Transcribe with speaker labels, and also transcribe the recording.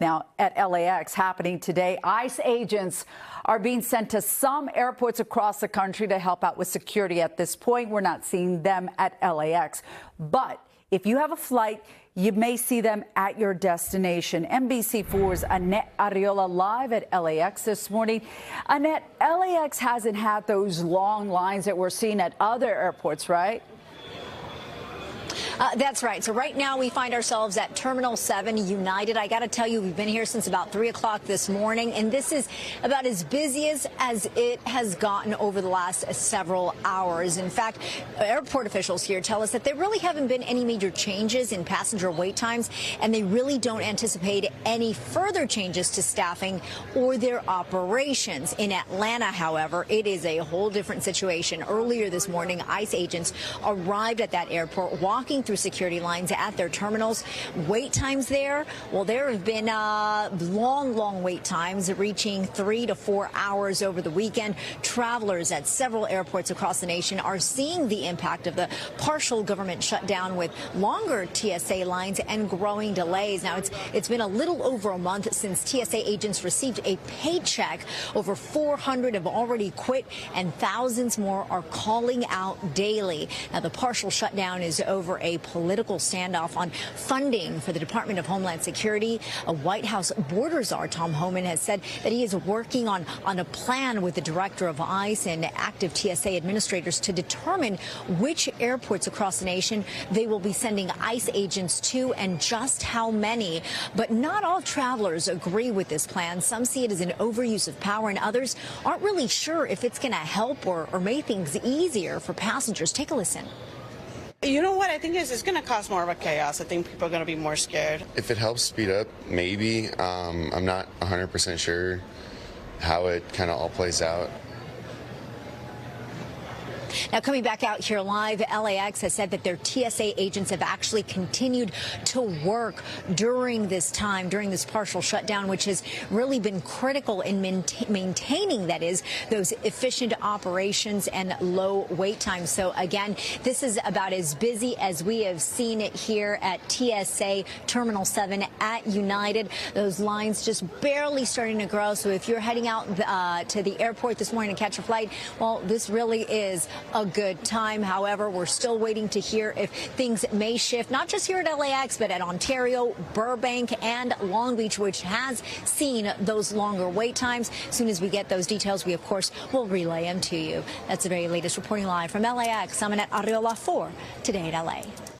Speaker 1: now at LAX happening today. ICE agents are being sent to some airports across the country to help out with security. At this point, we're not seeing them at LAX. But if you have a flight, you may see them at your destination. NBC4's Annnette Arreola live at LAX this morning. Annnette, LAX hasn't had those long lines that we're seeing at other airports, right?
Speaker 2: That's right. So right now we find ourselves at Terminal 7 United. I got to tell you, we've been here since about 3 o'clock this morning, and this is about as busy as it has gotten over the last several hours. In fact, airport officials here tell us that there really haven't been any major changes in passenger wait times, and they really don't anticipate any further changes to staffing or their operations. In Atlanta, however, it is a whole different situation. Earlier this morning, ICE agents arrived at that airport, walking through security lines at their terminals. Wait times there, well, there have been long wait times reaching 3 to 4 hours over the weekend. Travelers at several airports across the nation are seeing the impact of the partial government shutdown with longer TSA lines and growing delays. Now, it's been a little over a month since TSA agents received a paycheck. Over 400 have already quit, and thousands more are calling out daily. Now, the partial shutdown is over a political standoff on funding for the Department of Homeland Security. A White House border czar, Tom Homan, has said that he is working on a plan with the director of ICE and active TSA administrators to determine which airports across the nation they will be sending ICE agents to and just how many. But not all travelers agree with this plan. Some see it as an overuse of power, and others aren't really sure if it's going to help or make things easier for passengers. Take a listen.
Speaker 3: You know what I think is it's going to cause more of a chaos. I think people are going to be more scared.
Speaker 4: If it helps speed up, maybe. I'm not 100% sure how it kind of all plays out.
Speaker 2: Now, coming back out here live, LAX has said that their TSA agents have actually continued to work during this time, during this partial shutdown, which has really been critical in maintaining, that is, those efficient operations and low wait times. So, again, this is about as busy as we have seen it here at TSA Terminal 7 at United. Those lines just barely starting to grow. So if you're heading out to the airport this morning to catch a flight, well, this really is a good time. However, we're still waiting to hear if things may shift, not just here at LAX, but at Ontario, Burbank, and Long Beach, which has seen those longer wait times. As soon as we get those details, we, of course, will relay them to you. That's the very latest reporting live from LAX. I'm Annnette Arreola for Today at LA.